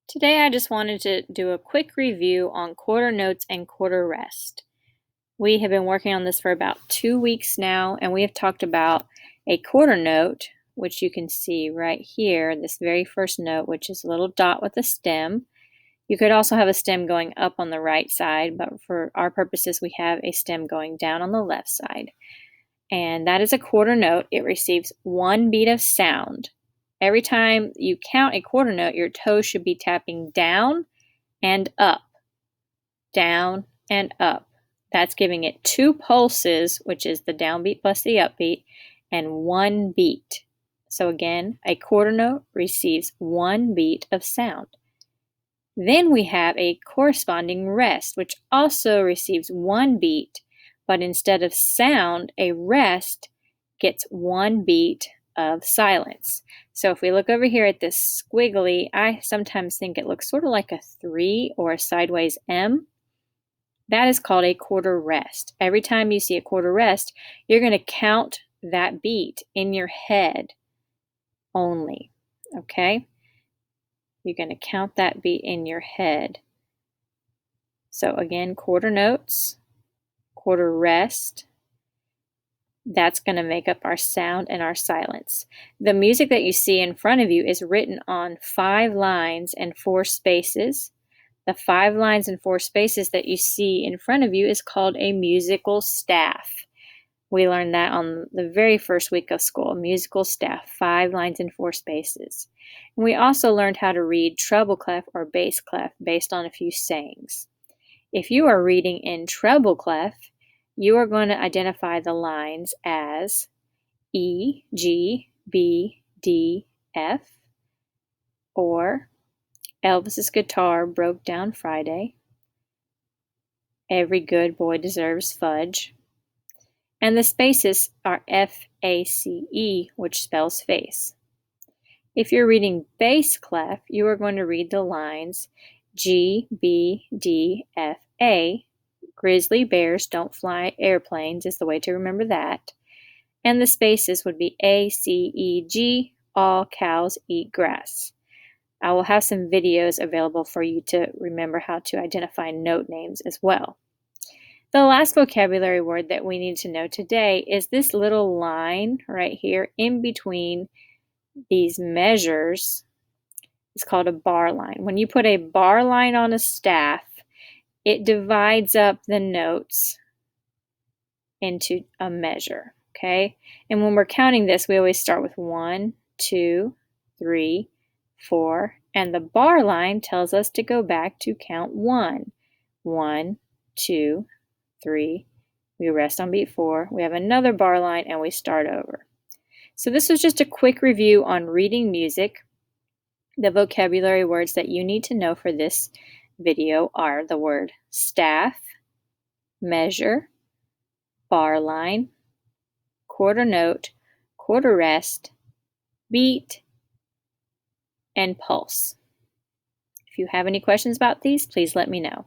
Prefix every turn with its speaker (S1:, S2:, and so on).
S1: Today I just wanted to do a quick review on quarter notes and quarter rest. We have been working on this for about 2 weeks now, and we have talked about a quarter note, which you can see right here, this very first note, which is a little dot with a stem. You could also have a stem going up on the right side, but for our purposes we have a stem going down on the left side. And that is a quarter note. It receives one beat of sound. Every time you count a quarter note, your toes should be tapping down and up, down and up. That's giving it 2 pulses, which is the downbeat plus the upbeat, and 1 beat. So again, a quarter note receives 1 beat of sound. Then we have a corresponding rest, which also receives 1 beat, but instead of sound, a rest gets 1 beat of silence. So if we look over here at this squiggly, I sometimes think it looks sort of like a 3 or a sideways M. That is called a quarter rest. Every time you see a quarter rest, you're going to count that beat in your head only, okay? You're going to count that beat in your head. So again, quarter notes, quarter rest, that's going to make up our sound and our silence. The music that you see in front of you is written on 5 lines and 4 spaces. The 5 lines and 4 spaces that you see in front of you is called a musical staff. We learned that on the very first week of school, musical staff, 5 lines and 4 spaces. And we also learned how to read treble clef or bass clef based on a few sayings. If you are reading in treble clef, you are going to identify the lines as E, G, B, D, F, or Elvis's guitar broke down Friday, every good boy deserves fudge, and the spaces are F-A-C-E, which spells face. If you're reading bass clef, you are going to read the lines G, B, D, F, A. Grizzly bears don't fly airplanes is the way to remember that. And the spaces would be A, C, E, G, all cows eat grass. I will have some videos available for you to remember how to identify note names as well. The last vocabulary word that we need to know today is this little line right here in between these measures. It's called a bar line. When you put a bar line on a staff, it divides up the notes into a measure, okay? And when we're counting this, we always start with 1, 2, 3, 4, and the bar line tells us to go back to count 1. 1, 2, 3, we rest on beat 4, we have another bar line, and we start over. So this was just a quick review on reading music. The vocabulary words that you need to know for this video are the word staff, measure, bar line, quarter note, quarter rest, beat, and pulse. If you have any questions about these, please let me know.